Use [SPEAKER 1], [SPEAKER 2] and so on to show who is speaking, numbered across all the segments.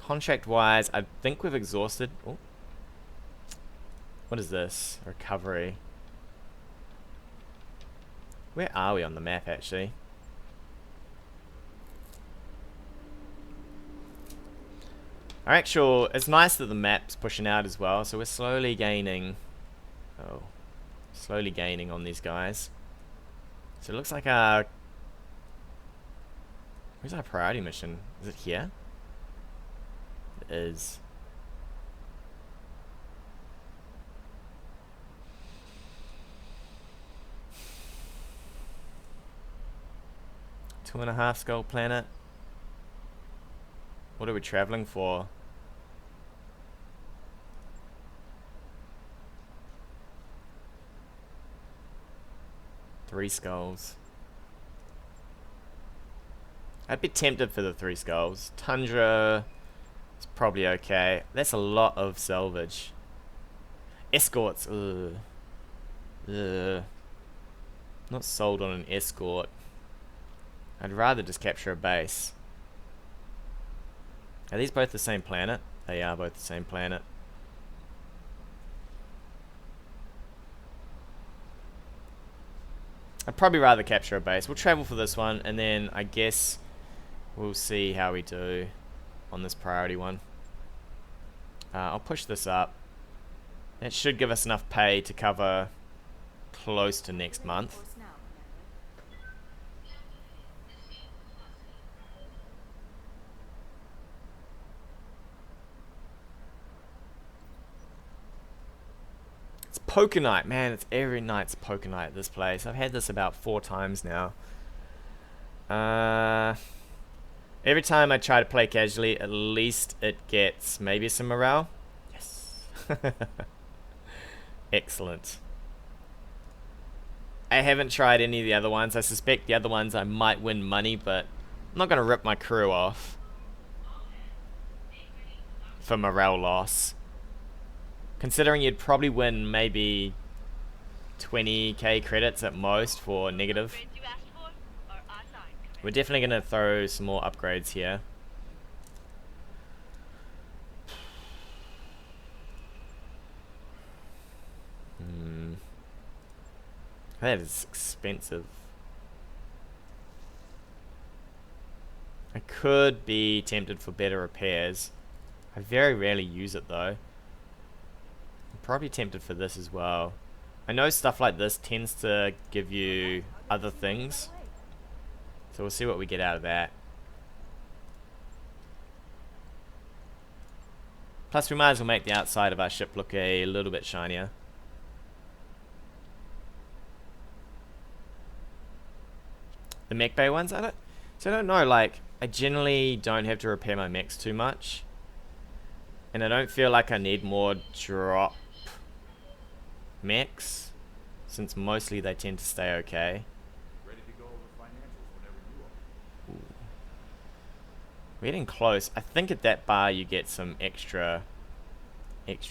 [SPEAKER 1] Contract-wise, I think we've exhausted... Oh. What is this? Recovery. Where are we on the map, actually? Our actual... It's nice that the map's pushing out as well, so we're slowly gaining... Oh. Slowly gaining on these guys. So it looks like our... Where's our priority mission? Is it here? It is. Two and a half skull planet. What are we traveling for? Three skulls. I'd be tempted for the 3 skulls. Tundra is probably okay. That's a lot of salvage. Escorts. Ugh. Ugh. Not sold on an escort. I'd rather just capture a base. Are these both the same planet? They are both the same planet. I'd probably rather capture a base. We'll travel for this one, and then I guess we'll see how we do on this priority one. I'll push this up. That should give us enough pay to cover close to next month. It's poker night. Man, it's every night's poker night at this place. I've had this about 4 times now. Every time I try to play casually, at least it gets maybe some morale. Yes. Excellent. I haven't tried any of the other ones. I suspect the other ones I might win money, but I'm not going to rip my crew off for morale loss. Considering you'd probably win maybe 20k credits at most for negative. We're definitely going to throw some more upgrades here. That is expensive. I could be tempted for better repairs. I very rarely use it though. I'm probably tempted for this as well. I know stuff like this tends to give you other things. So we'll see what we get out of that. Plus we might as well make the outside of our ship look a little bit shinier. The mech bay ones, I don't know, like, I generally don't have to repair my mechs too much. And I don't feel like I need more drop mechs, since mostly they tend to stay okay.
[SPEAKER 2] Ready to go over financials whenever you are.
[SPEAKER 1] Ooh. We're getting close. I think at that bar you get some extra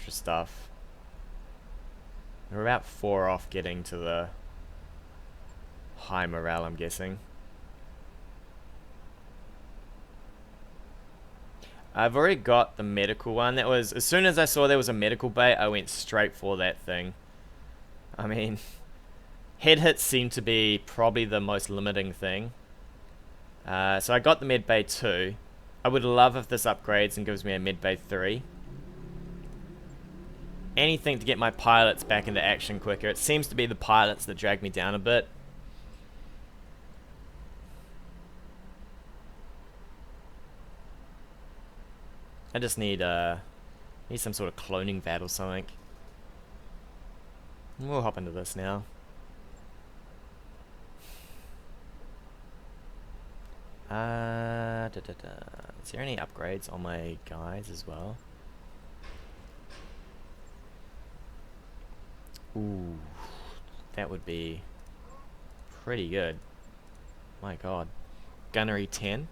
[SPEAKER 1] stuff. We're about 4 off getting to the high morale, I'm guessing. I've already got the medical one. That was, as soon as I saw there was a medical bay, I went straight for that thing. I mean, head hits seem to be probably the most limiting thing. So I got the med bay 2. I would love if this upgrades and gives me a med bay 3. Anything to get my pilots back into action quicker. It seems to be the pilots that drag me down a bit. I just need some sort of cloning vat or something. We'll hop into this now. Is there any upgrades on my guys as well? Ooh, that would be pretty good. My god. Gunnery 10.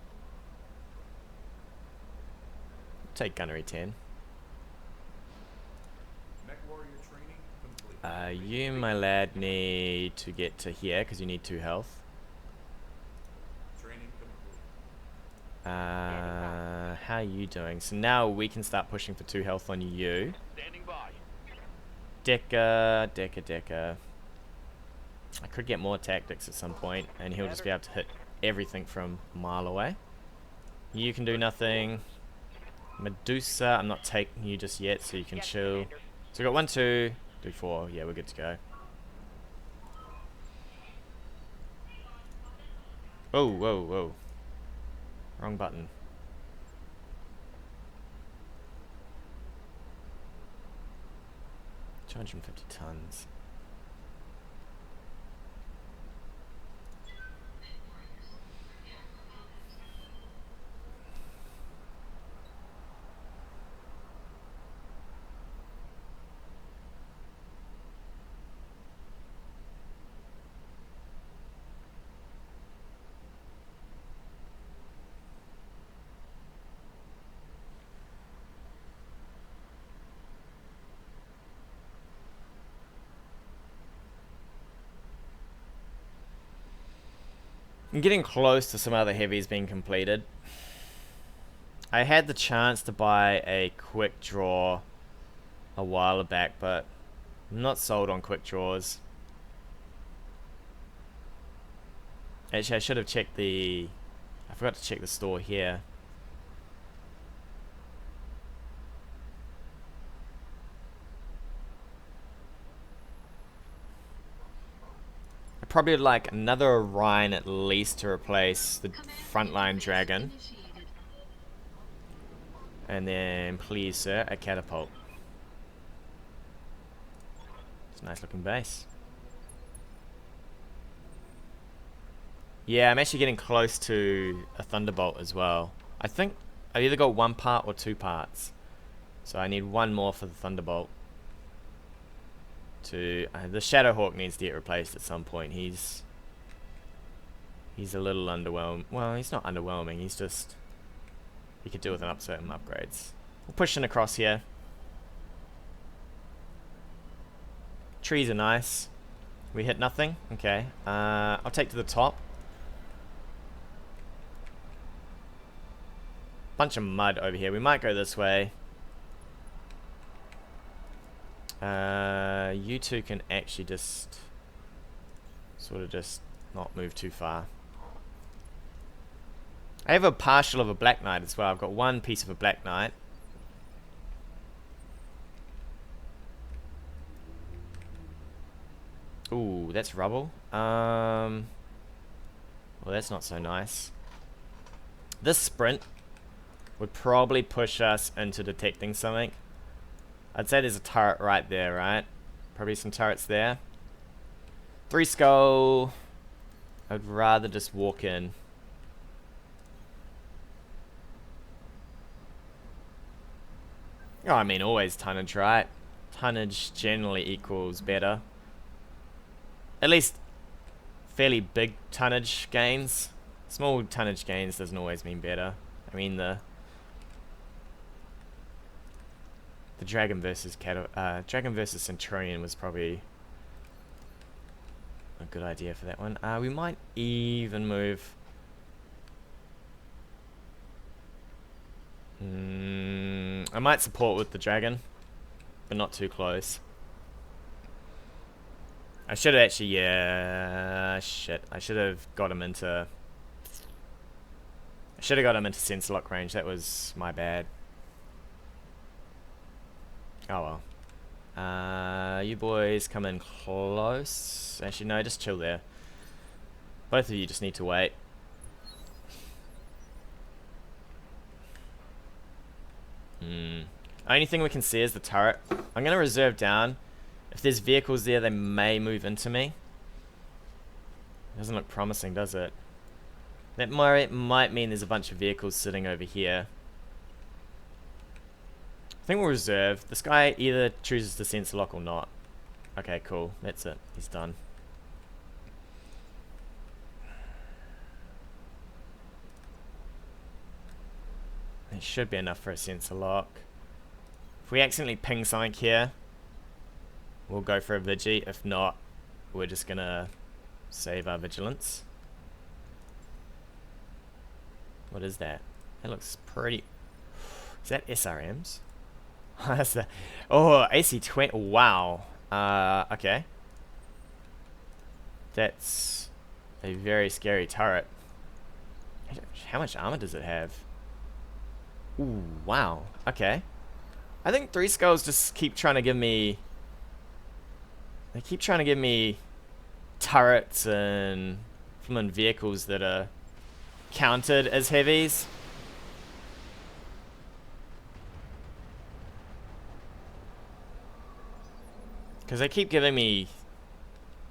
[SPEAKER 1] Take gunnery 10.
[SPEAKER 2] MechWarrior training complete.
[SPEAKER 1] You, my lad, need to get to here because you need 2 health.
[SPEAKER 2] Training complete.
[SPEAKER 1] how are you doing? So now we can start pushing for 2 health on you.
[SPEAKER 2] Standing by.
[SPEAKER 1] Decker. I could get more tactics at some point, and he'll just be able to hit everything from a mile away. You can do nothing. Medusa, I'm not taking you just yet, so you can chill. So we got 1, 2, 3, 4. Yeah, we're good to go. Whoa. Wrong button. 250 tons. I'm getting close to some other heavies being completed. I had the chance to buy a quick draw a while back, but I'm not sold on quick draws. Actually, I should have checked the... I forgot to check the store here. I probably would like another Orion at least to replace the frontline dragon. And then, please sir, a catapult. It's a nice looking base. Yeah, I'm actually getting close to a Thunderbolt as well. I think I've either got 1 part or 2 parts. So I need 1 more for the Thunderbolt. The Shadowhawk needs to get replaced at some point. He's a little underwhelming. Well, he's not underwhelming. He's just... he could do with certain upgrades. We're pushing across here. Trees are nice. We hit nothing? Okay. I'll take to the top. Bunch of mud over here. We might go this way. You two can actually just sort of just not move too far. I have a partial of a Black Knight as well. I've got 1 piece of a Black Knight. Ooh, that's rubble. Well, that's not so nice. This sprint would probably push us into detecting something. I'd say there's a turret right there, right? Probably some turrets there. 3 skull. I'd rather just walk in. Oh, I mean, always tonnage, right? Tonnage generally equals better. At least fairly big tonnage gains. Small tonnage gains doesn't always mean better. I mean, the Dragon versus Centurion was probably a good idea for that one. We might even move. I might support with the dragon, but not too close. I should have actually, yeah, shit. I should have got him into sensor lock range. That was my bad. Oh well. You boys come in close. Actually, no, just chill there. Both of you just need to wait. Only thing we can see is the turret. I'm going to reserve down. If there's vehicles there, they may move into me. Doesn't look promising, does it? That might mean there's a bunch of vehicles sitting over here. I think we'll reserve. This guy either chooses to sensor lock or not. Okay, cool. That's it. He's done. It should be enough for a sensor lock. If we accidentally ping something here, we'll go for a Vigi. If not, we're just gonna save our vigilance. What is that? That looks pretty... Is that SRMs? That's the... Oh, AC-20. Wow. Okay. That's a very scary turret. How much armor does it have? Ooh, wow. Okay. I think Three Skulls just keep trying to give me... They keep trying to give me turrets and flippin' vehicles that are counted as heavies. Because they keep giving me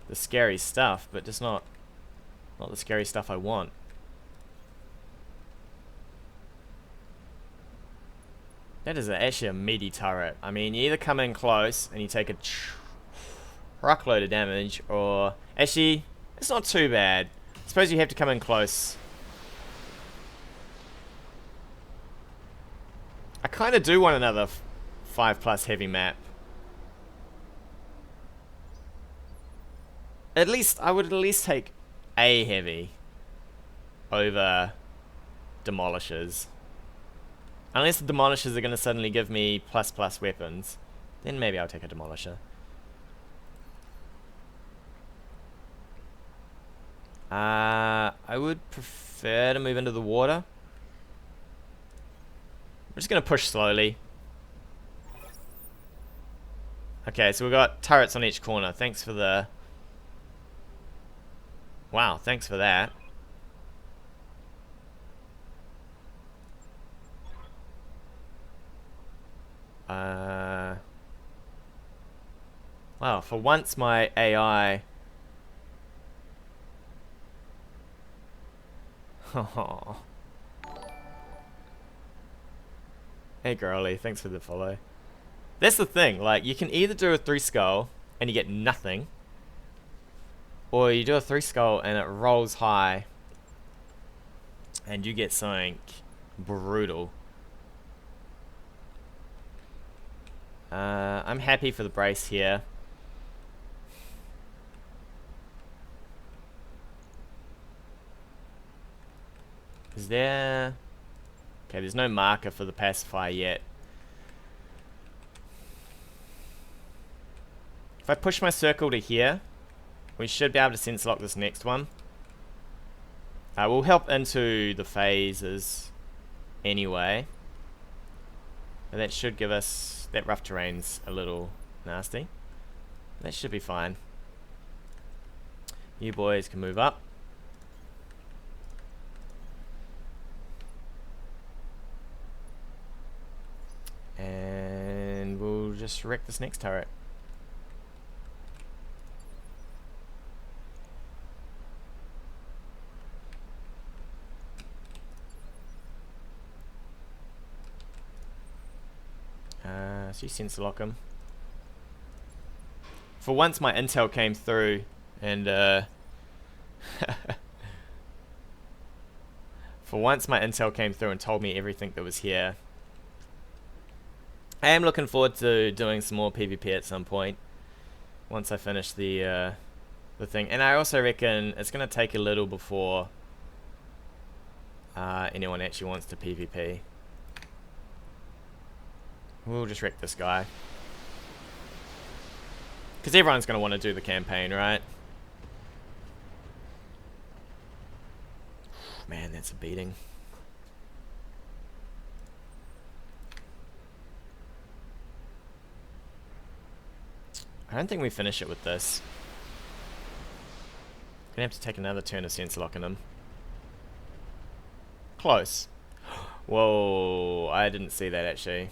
[SPEAKER 1] the scary stuff, but just not the scary stuff I want. That is actually a meaty turret. I mean, you either come in close and you take a truckload of damage, or... Actually, it's not too bad. I suppose you have to come in close. I kind of do want another 5+ heavy map. At least, I would at least take a heavy over demolishers. Unless the demolishers are going to suddenly give me ++ weapons, then maybe I'll take a demolisher. I would prefer to move into the water. I'm just going to push slowly. Okay, so we've got turrets on each corner. Thanks for the... Wow, thanks for that. Wow, for once my AI... Hey girly, thanks for the follow. That's the thing, like, you can either do a 3 skull and you get nothing, or you do a 3 skull and it rolls high and you get something brutal. I'm happy for the brace here. Is there... Okay, there's no marker for the pacifier yet. If I push my circle to here, we should be able to sense lock this next one. We'll help into the phases anyway. And that should give us... That rough terrain's a little nasty. That should be fine. You boys can move up. And we'll just wreck this next turret. So you sense lock him. For once my intel came through and for once my intel came through and told me everything that was here. I am looking forward to doing some more PvP at some point once I finish the thing, and I also reckon it's gonna take a little before anyone actually wants to PvP. We'll just wreck this guy. Because everyone's going to want to do the campaign, right? Man, that's a beating. I don't think we finish it with this. Gonna have to take another turn of sense locking him. Close. Whoa, I didn't see that actually.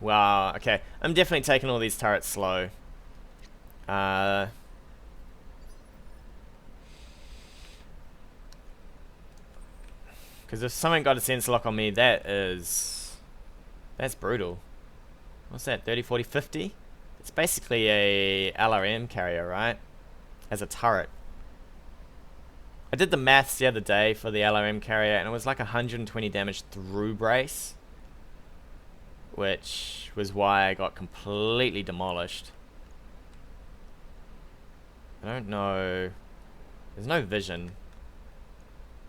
[SPEAKER 1] Wow, okay. I'm definitely taking all these turrets slow. Because if someone got a sense lock on me, that's brutal. What's that, 30, 40, 50? It's basically a LRM carrier, right? As a turret. I did the maths the other day for the LRM carrier, and it was like 120 damage through brace, which was why I got completely demolished. I don't know. There's no vision,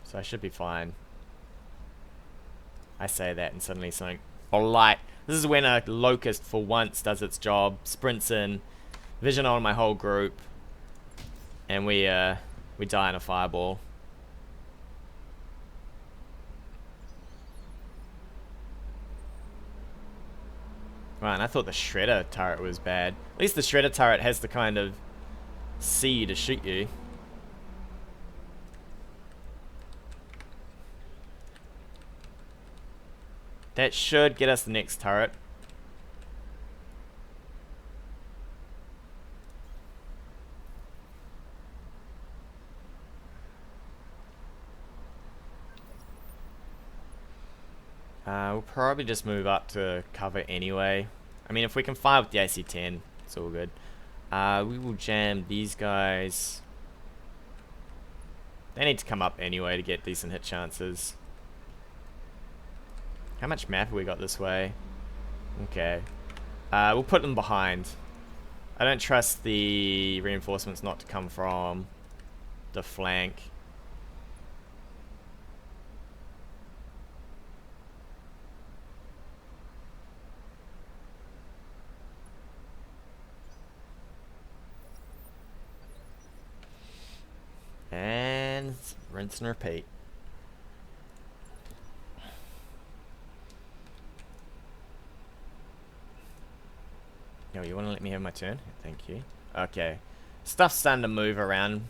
[SPEAKER 1] so I should be fine. I say that and suddenly something light. This is when a locust for once does its job, sprints in, vision on my whole group, and we die in a fireball. Right, and I thought the shredder turret was bad. At least the shredder turret has to kind of see you to shoot you. That should get us the next turret. We'll probably just move up to cover anyway. I mean, if we can fire with the AC-10, it's all good. We will jam these guys. They need to come up anyway to get decent hit chances. How much map have we got this way? Okay. We'll put them behind. I don't trust the reinforcements not to come from the flank. And rinse and repeat. No, you want to let me have my turn? Thank you. Okay. Stuff's starting to move around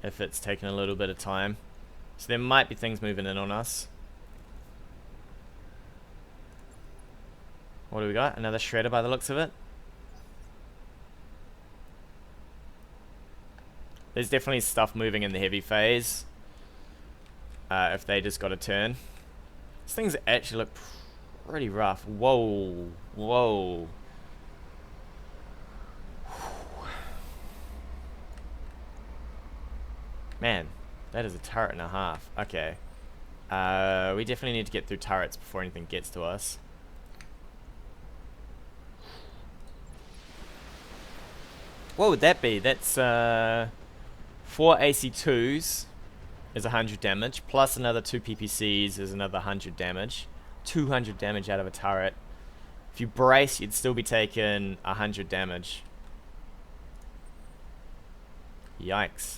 [SPEAKER 1] if it's taking a little bit of time. So there might be things moving in on us. What do we got? Another shredder by the looks of it. There's definitely stuff moving in the heavy phase. If they just got a turn. These things actually look pretty rough. Whoa. Whoa. Man, that is a turret and a half. Okay. We definitely need to get through turrets before anything gets to us. What would that be? That's 4 AC2s is 100 damage, plus another 2 PPCs is another 100 damage. 200 damage out of a turret. If you brace, you'd still be taking 100 damage. Yikes.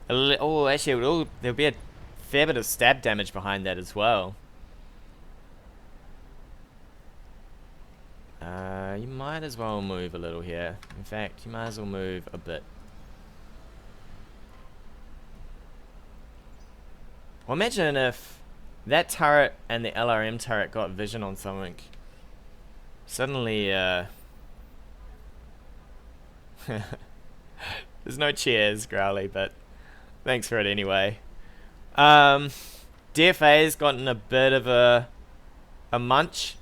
[SPEAKER 1] Oh, actually, there'll be a fair bit of stab damage behind that as well. You might as well move a little here. In fact, you might as well move a bit. Well, imagine if that turret and the LRM turret got vision on something. Suddenly, there's no cheers, Growly, but thanks for it anyway. DFA's gotten a bit of a munch.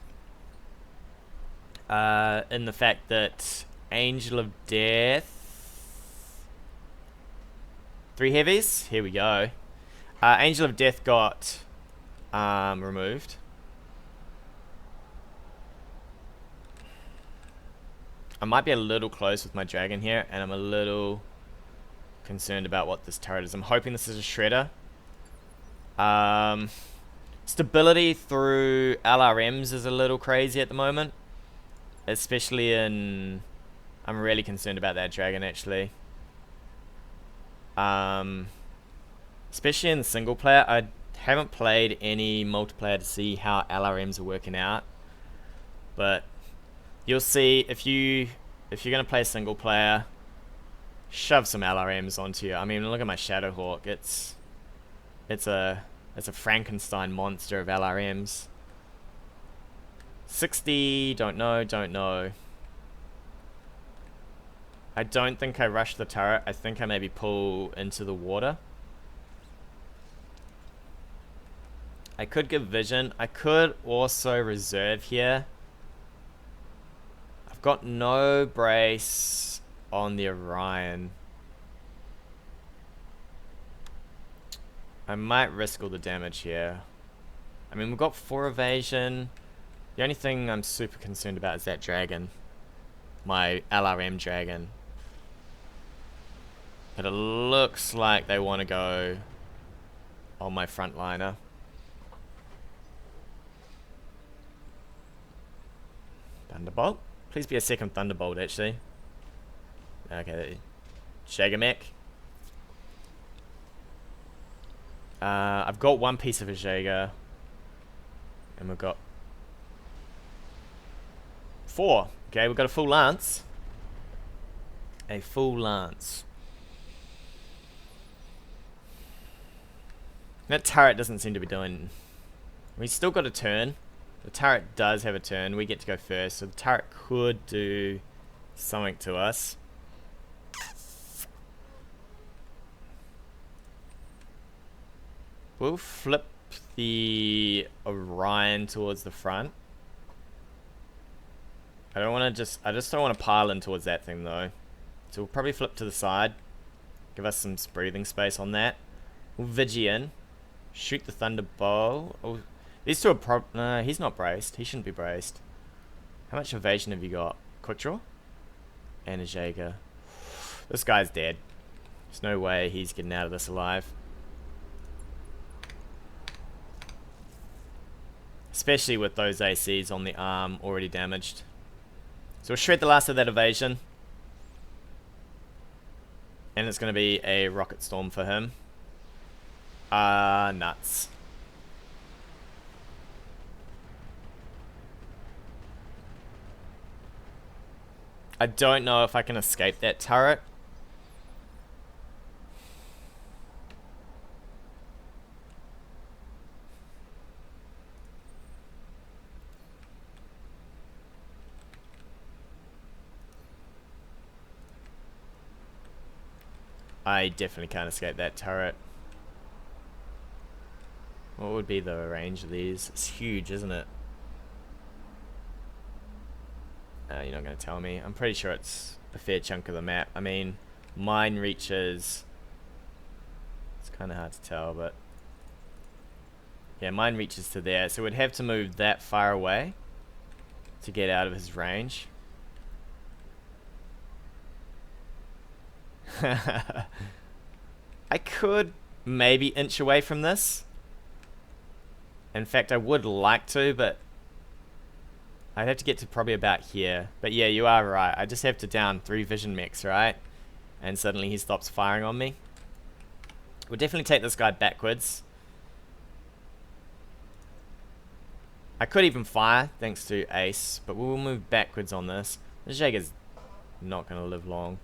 [SPEAKER 1] In the fact that Angel of Death 3 heavies, here we go. Angel of Death got removed. I might be a little close with my dragon here, and I'm a little concerned about what this turret is. I'm hoping this is a shredder. Stability through LRMs is a little crazy at the moment. Especially in... I'm really concerned about that dragon, actually. Especially in single player. I haven't played any multiplayer to see how LRMs are working out. But you'll see if you're going to play single player, shove some LRMs onto you. I mean, look at my Shadowhawk. It's a Frankenstein monster of LRMs. 60, don't know. I don't think I rushed the turret. I think I maybe pull into the water. I could give vision. I could also reserve here. I've got no brace on the Orion. I might risk all the damage here. I mean, we've got 4 evasion. The only thing I'm super concerned about is that dragon. My LRM dragon. But it looks like they want to go on my frontliner. Thunderbolt? Please be a second Thunderbolt, actually. Okay. Shager Mech. I've got one piece of a Jaeger. And we've got 4. Okay, we've got a full lance. A full lance. That turret doesn't seem to be doing... We still got a turn. The turret does have a turn. We get to go first. So the turret could do something to us. We'll flip the Orion towards the front. I just don't want to pile in towards that thing though. So we'll probably flip to the side. Give us some breathing space on that. We'll Vigi in. Shoot the Thunderbolt. Oh, these two are no, he's not braced. He shouldn't be braced. How much evasion have you got? Quick draw? And a Jaeger. This guy's dead. There's no way he's getting out of this alive. Especially with those ACs on the arm already damaged. So we'll shred the last of that evasion. And it's going to be a rocket storm for him. Nuts. I don't know if I can escape that turret. I definitely can't escape that turret. What would be the range of these? It's huge, isn't it? You're not going to tell me. I'm pretty sure it's a fair chunk of the map. I mean, mine reaches... It's kind of hard to tell, but... Yeah, mine reaches to there. So we'd have to move that far away to get out of his range. I could maybe inch away from this. In fact, I would like to, but I'd have to get to probably about here. But yeah, you are right. I just have to down 3 vision mechs, right? And suddenly he stops firing on me. We'll definitely take this guy backwards. I could even fire, thanks to Ace, but we'll move backwards on this. This Jaeger's not going to live long.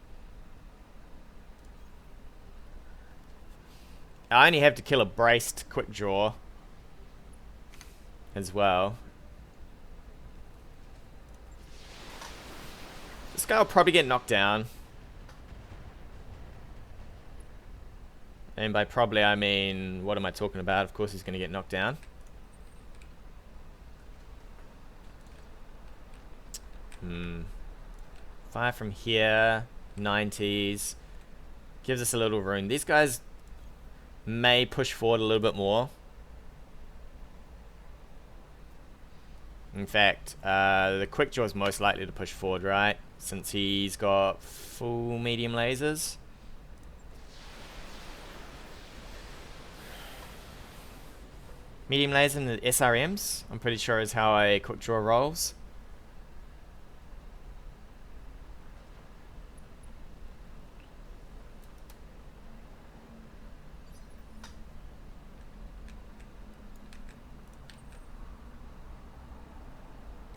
[SPEAKER 1] I only have to kill a braced quick draw as well. This guy will probably get knocked down. And by probably I mean, what am I talking about? Of course he's going to get knocked down. Fire from here. 90s. Gives us a little room. These guys may push forward a little bit more. In fact, the quick draw is most likely to push forward, right? Since he's got full medium lasers. Medium laser and the SRMs, I'm pretty sure is how a quick draw rolls.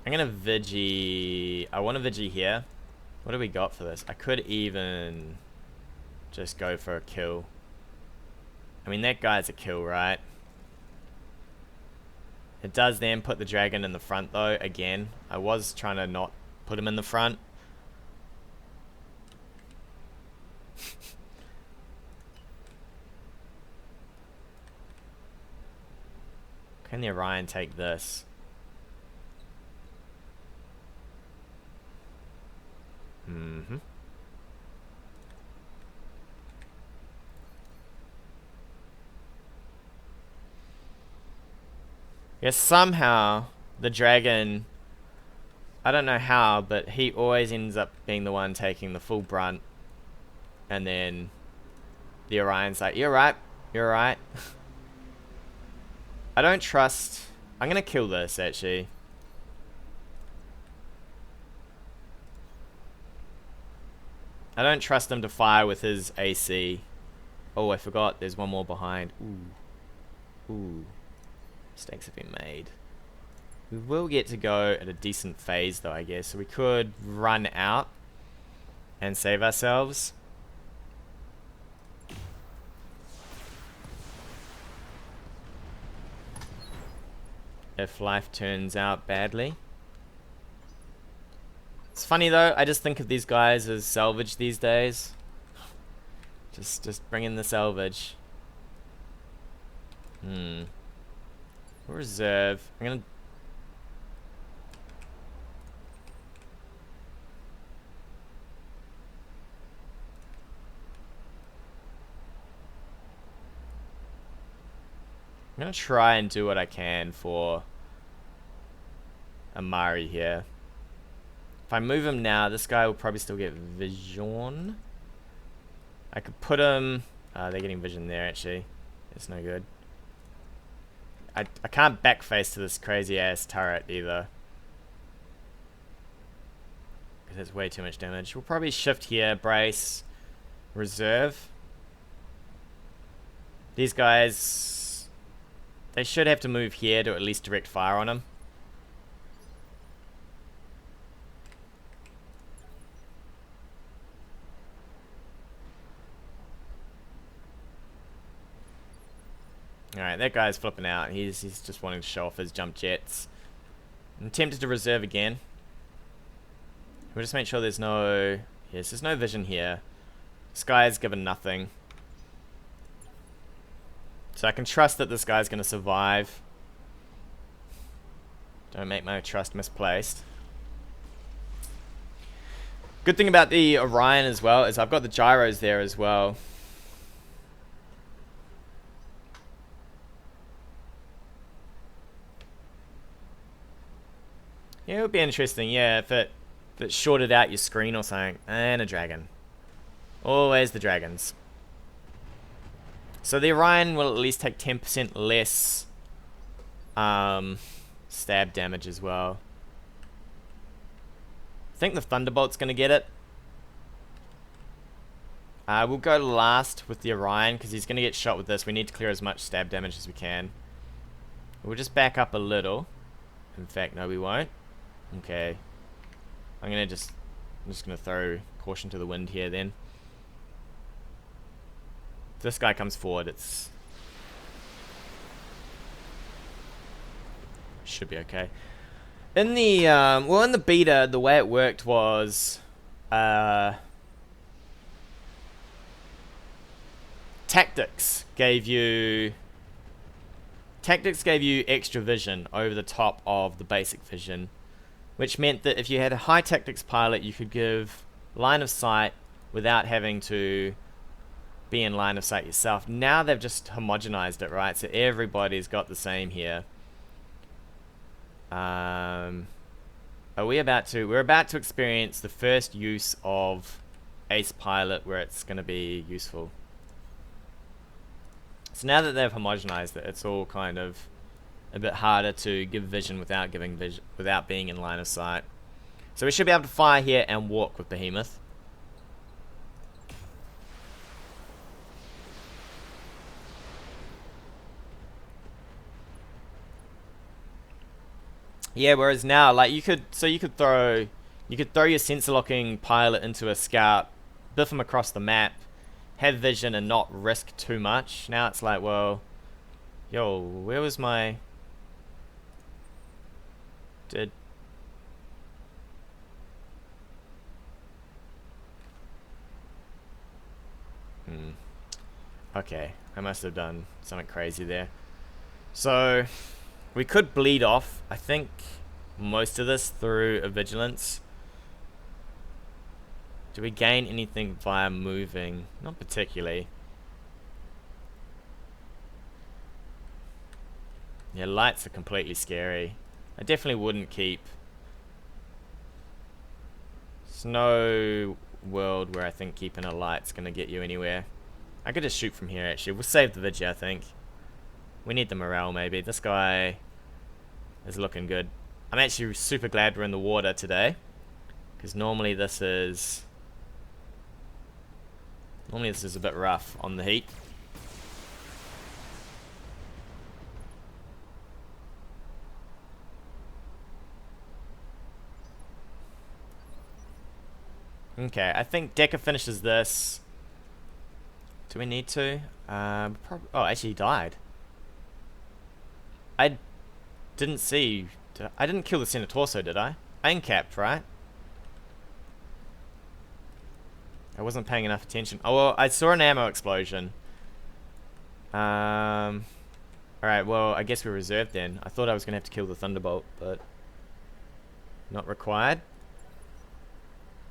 [SPEAKER 1] I'm gonna Vigi. I want a Vigi here. What do we got for this? I could even just go for a kill. I mean, that guy's a kill, right? It does then put the dragon in the front, though. Again, I was trying to not put him in the front. Can the Orion take this? Yeah, somehow the dragon, I don't know how, but he always ends up being the one taking the full brunt, and then The Orion's like, you're right. You're right. I don't trust... I'm gonna kill this, actually. I don't trust him to fire with his AC. Oh, I forgot. There's one more behind. Ooh. Ooh. Mistakes have been made. We will get to go at a decent phase, though, I guess. So we could run out and save ourselves. If life turns out badly. It's funny though, I just think of these guys as salvage these days. Just bring in the salvage. Reserve. I'm gonna try and do what I can for Amari here. If I move him now, this guy will probably still get vision. I could put him... they're getting vision there, actually. It's no good. I can't backface to this crazy-ass turret, either. Because it's way too much damage. We'll probably shift here, brace, reserve. These guys... They should have to move here to at least direct fire on him. Alright, that guy's flipping out. He's just wanting to show off his jump jets. I'm tempted to reserve again. We'll just make sure there's no... Yes, there's no vision here. This guy's given nothing. So I can trust that this guy's going to survive. Don't make my trust misplaced. Good thing about the Orion as well is I've got the gyros there as well. Yeah, it would be interesting, yeah, if it shorted out your screen or something. And a dragon. Always the dragons. So the Orion will at least take 10% less stab damage as well. I think the Thunderbolt's going to get it. We'll go last with the Orion because he's going to get shot with this. We need to clear as much stab damage as we can. We'll just back up a little. In fact, no, we won't. Okay. I'm just going to throw caution to the wind here then. If this guy comes forward, it's... should be okay. In the, well, in the beta, the way it worked was... Tactics gave you extra vision over the top of the basic vision, which meant that if you had a high tactics pilot, you could give line of sight without having to be in line of sight yourself. Now they've just homogenized it, right? So everybody's got the same here. Are we about to? We're about to experience the first use of Ace Pilot where it's going to be useful. So now that they've homogenized it, it's all kind of a bit harder to give vision without giving vision, without being in line of sight. So we should be able to fire here and walk with Behemoth. Yeah, whereas now, like you could throw your sensor locking pilot into a scout, biff him across the map, have vision and not risk too much. Now it's like, well, yo, where was my... Okay, I must have done something crazy there. So, we could bleed off, I think, most of this through a vigilance. Do we gain anything via moving? Not particularly. Yeah, lights are completely scary. I definitely wouldn't keep... There's no world where I think keeping a light's gonna get you anywhere. I could just shoot from here, actually. We'll save the video, I think. We need the morale, maybe. This guy is looking good. I'm actually super glad we're in the water today. Because normally this is a bit rough on the heat. Okay, I think Decker finishes this. Do we need to? Oh, actually he died. I didn't see... I didn't kill the center torso, did I? I incapped, right? I wasn't paying enough attention. Oh, well, I saw an ammo explosion. Alright, well, I guess we're reserved then. I thought I was going to have to kill the Thunderbolt, but... not required.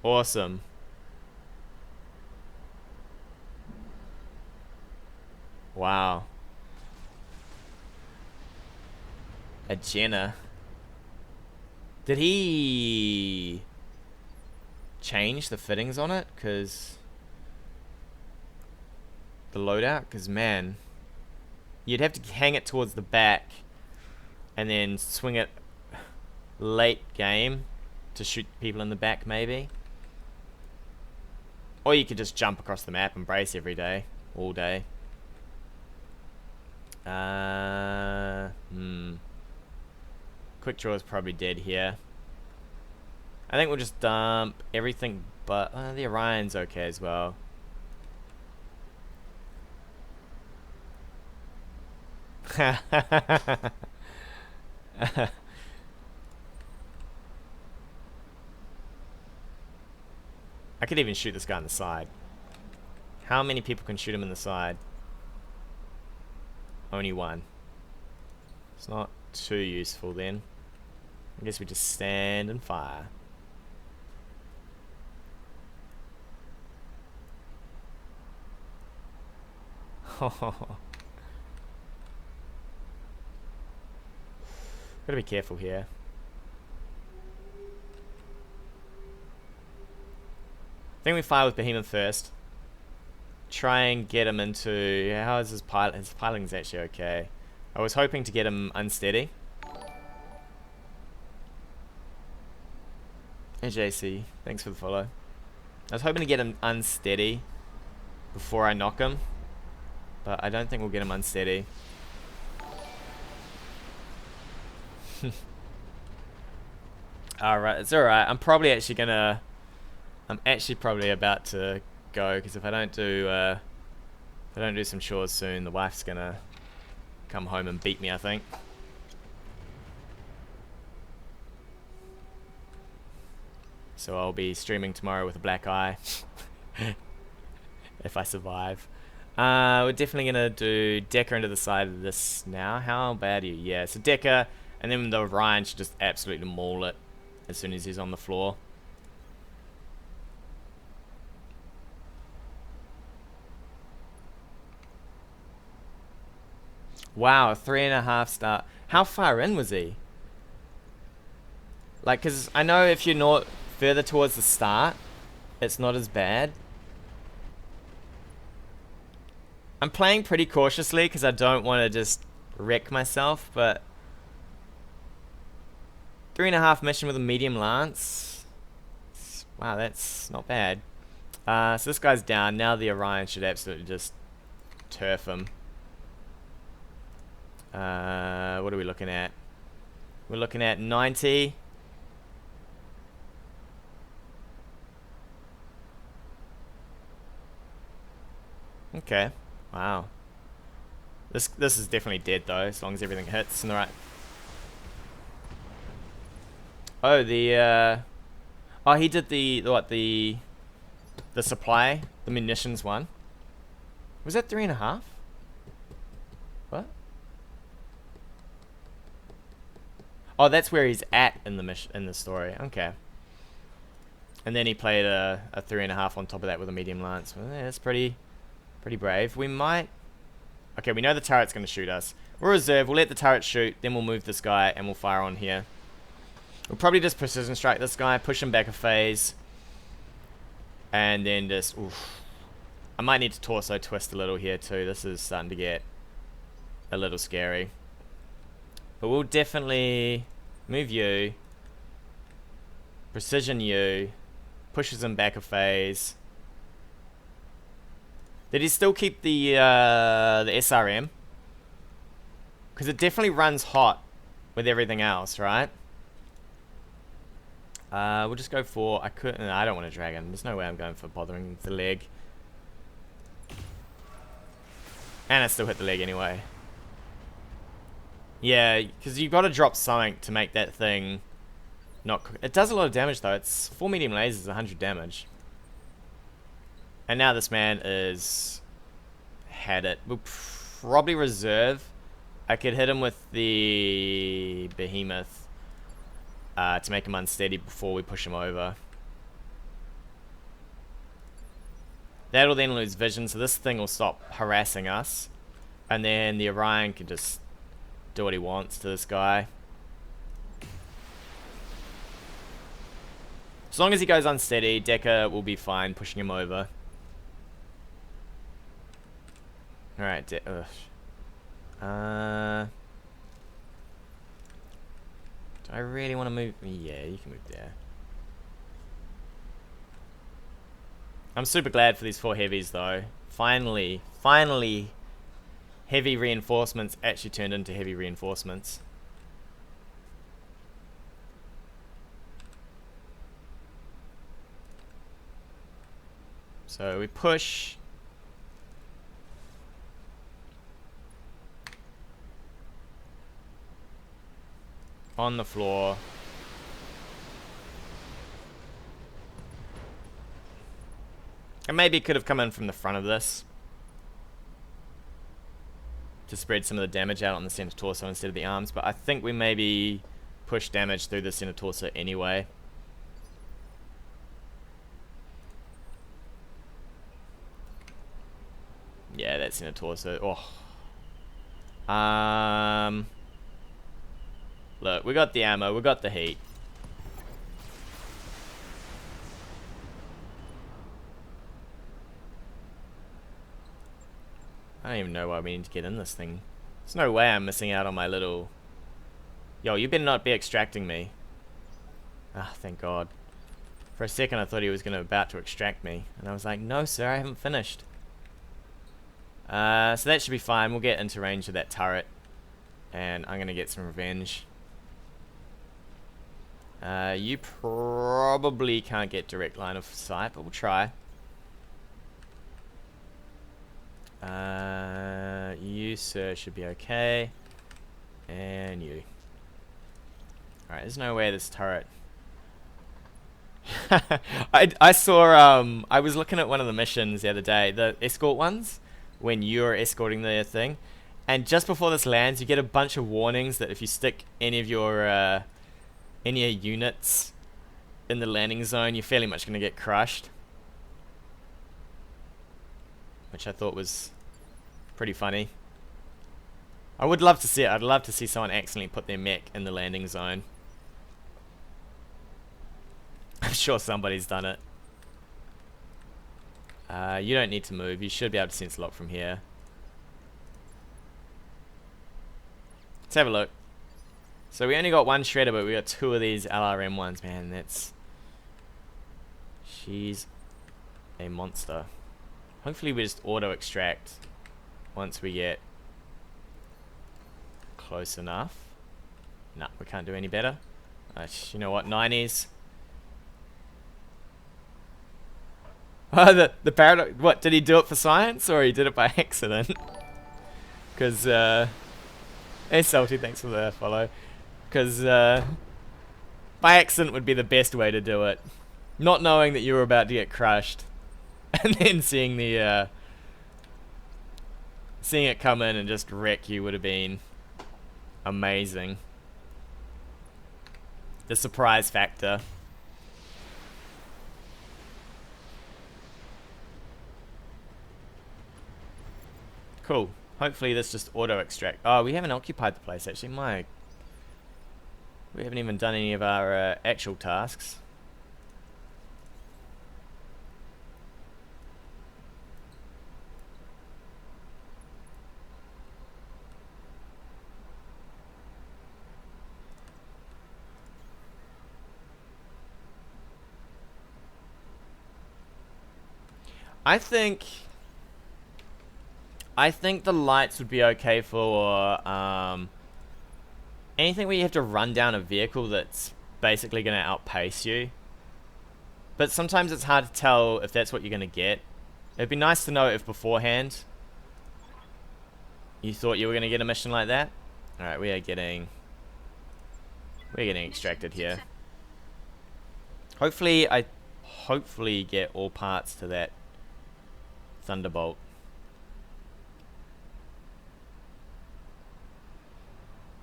[SPEAKER 1] Awesome. Wow. A Jenna. Did he change the fittings on it? Because the loadout? Because, man, you'd have to hang it towards the back and then swing it late game to shoot people in the back, maybe. Or you could just jump across the map and brace every day, all day. Quick draw is probably dead here. I think we'll just dump everything but the Orion's okay as well. I could even shoot this guy on the side. How many people can shoot him in the side? Only one. It's not too useful then. I guess we just stand and fire. Gotta be careful here. I think we fire with Behemoth first. Try and get him into... How is his pilot? His piloting's actually okay. I was hoping to get him unsteady. Hey JC, thanks for the follow. I was hoping to get him unsteady before I knock him, but I don't think we'll get him unsteady. Alright, it's alright. I'm actually probably about to go, because if I don't do some chores soon, the wife's gonna come home and beat me, I think. So I'll be streaming tomorrow with a black eye. If I survive. We're definitely gonna do Decker into the side of this now. How bad are you? Yeah, so Decker, and then the Orion should just absolutely maul it as soon as he's on the floor. Wow, a 3.5 star. How far in was he? Like, because I know if you're not further towards the start, it's not as bad. I'm playing pretty cautiously because I don't want to just wreck myself, but 3.5 mission with a medium lance. Wow, that's not bad. So this guy's down. Now the Orion should absolutely just turf him. What are we looking at? We're looking at 90. Okay. Wow. This is definitely dead though, as long as everything hits in the right. Oh, oh, he did the supply, the munitions one. Was that 3.5? What? Oh, that's where he's at in the story. Okay. And then he played a 3.5 on top of that with a medium lance. Well, yeah, that's pretty brave. We might... Okay, we know the turret's going to shoot us. We'll reserve. We'll let the turret shoot. Then we'll move this guy and we'll fire on here. We'll probably just precision strike this guy, push him back a phase, and then just... Oof. I might need to torso twist a little here too. This is starting to get a little scary. But we'll definitely move you. Precision you. Pushes him back a phase. Did he still keep the SRM? Because it definitely runs hot with everything else, right? We'll just go for... No, I don't want a dragon. There's no way I'm going for bothering the leg. And I still hit the leg anyway. Yeah, because you've got to drop something to make that thing not... It does a lot of damage though. It's 4 medium lasers, 100 damage. And now this man is... had it. We'll probably reserve. I could hit him with the behemoth to make him unsteady before we push him over. That'll then lose vision, so this thing will stop harassing us. And then the Orion can just do what he wants to this guy. As long as he goes unsteady, Decker will be fine pushing him over. Alright, do I really want to move? Yeah, you can move there. I'm super glad for these 4 heavies though. Finally, heavy reinforcements actually turned into heavy reinforcements. So we push. On the floor. And maybe it could have come in from the front of this to spread some of the damage out on the center torso instead of the arms, but I think we maybe push damage through the center torso anyway. Yeah, that's center torso. Oh. Look, we got the ammo, we got the heat. I don't even know why we need to get in this thing. There's no way I'm missing out on my little... Yo, you better not be extracting me. Ah, thank God. For a second I thought he was about to extract me. And I was like, no sir, I haven't finished. So that should be fine. We'll get into range of that turret. And I'm going to get some revenge. You probably can't get direct line of sight, but we'll try. You, sir, should be okay. And you. Alright, there's no way this turret... I saw, I was looking at one of the missions the other day, the escort ones, when you're escorting the thing, and just before this lands, you get a bunch of warnings that if you stick any of your units in the landing zone, you're fairly much going to get crushed. Which I thought was pretty funny. I would love to see it. I'd love to see someone accidentally put their mech in the landing zone. I'm sure somebody's done it. You don't need to move. You should be able to sense lock from here. Let's have a look. So we only got one shredder, but we got 2 of these LRM ones. Man, that's... She's a monster. Hopefully we just auto-extract once we get close enough. Nah, we can't do any better. You know what, 90s. Oh, the paradox. What, did he do it for science or he did it by accident? Because, hey Salty, thanks for the follow. Because, by accident would be the best way to do it. Not knowing that you were about to get crushed. And then seeing the, seeing it come in and just wreck you would have been amazing. The surprise factor. Cool. Hopefully this just auto-extract. Oh, we haven't occupied the place actually. We haven't even done any of our actual tasks. I think the lights would be okay for anything where you have to run down a vehicle that's basically going to outpace you. But sometimes it's hard to tell if that's what you're going to get. It'd be nice to know if beforehand you thought you were going to get a mission like that. Alright, we're getting extracted here. Hopefully get all parts to that Thunderbolt.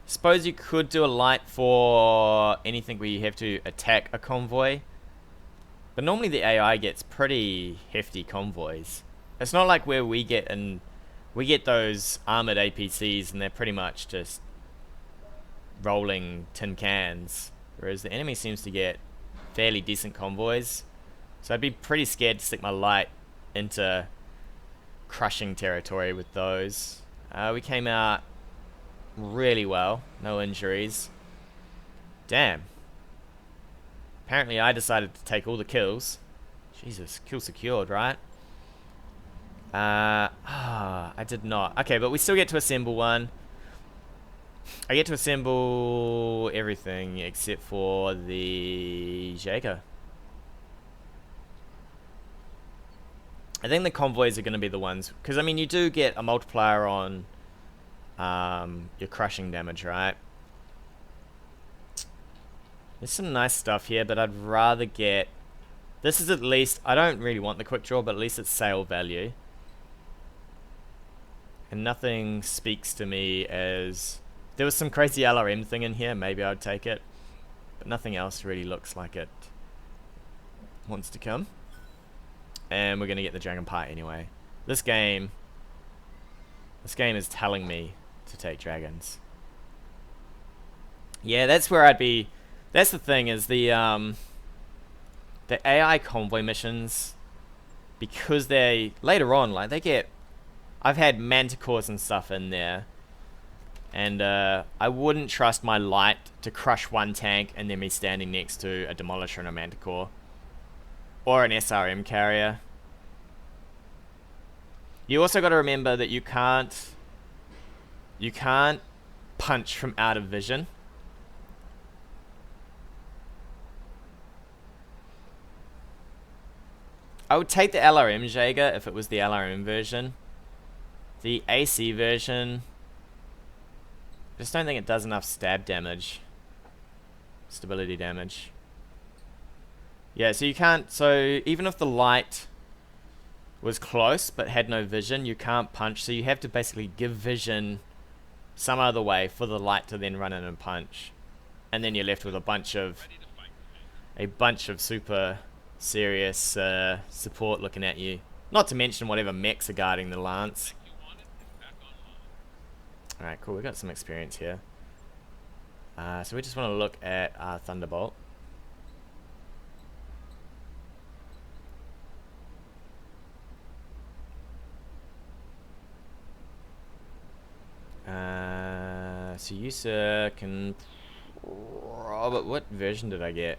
[SPEAKER 1] Suppose you could do a light for anything where you have to attack a convoy. But normally the AI gets pretty hefty convoys. It's not like where we get those armored APCs and they're pretty much just rolling tin cans. Whereas the enemy seems to get fairly decent convoys. So I'd be pretty scared to stick my light into crushing territory with those. We came out really well. No injuries. Damn. Apparently I decided to take all the kills. Jesus, kill secured, right? I did not. Okay, but we still get to assemble one. I get to assemble everything except for the Jaeger. I think the convoys are going to be the ones, because I mean you do get a multiplier on your crushing damage, right? There's some nice stuff here, but I'd rather get... This is at least... I don't really want the quick draw, but at least it's sale value. And nothing speaks to me as... If there was some crazy LRM thing in here, maybe I'd take it. But nothing else really looks like it wants to come. And we're going to get the Dragon Pie anyway. This game is telling me to take dragons. Yeah, that's where I'd be... That's the thing, is the AI convoy missions, because they, later on, like, they get... I've had manticores and stuff in there, and I wouldn't trust my light to crush one tank and then me standing next to a demolisher and a manticore. Or an SRM carrier. You also got to remember that you can't punch from out of vision. I would take the LRM Jaeger if it was the LRM version. The AC version, I just don't think it does enough stab damage. Stability damage. Yeah, so you can't, so even if the light was close but had no vision, you can't punch, so you have to basically give vision some other way for the light to then run in and punch. And then you're left with a bunch of super serious support looking at you. Not to mention whatever mechs are guarding the lance. Alright, cool, we got some experience here. So we just want to look at our Thunderbolt. So you, sir, can... But what version did I get?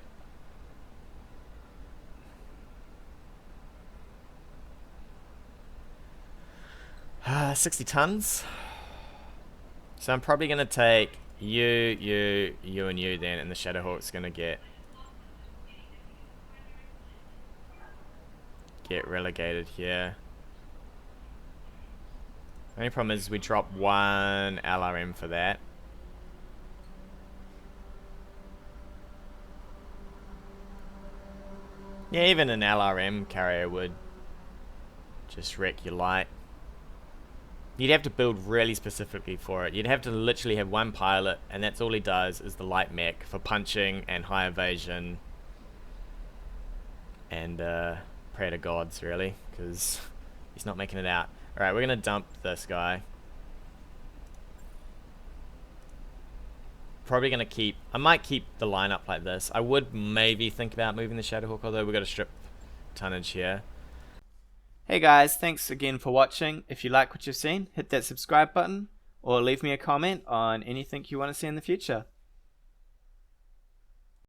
[SPEAKER 1] 60 tons. So I'm probably going to take you, and you then, and the Shadowhawk's going to get relegated here. The only problem is we drop one LRM for that. Yeah, even an LRM carrier would just wreck your light. You'd have to build really specifically for it. You'd have to literally have one pilot, and that's all he does is the light mech for punching and high evasion. And pray to gods, really, because he's not making it out. Alright, we're going to dump this guy. Probably going to keep... I might keep the line up like this. I would maybe think about moving the Shadowhawk, although we've got to strip tonnage here. Hey guys, thanks again for watching. If you like what you've seen, hit that subscribe button, or leave me a comment on anything you want to see in the future.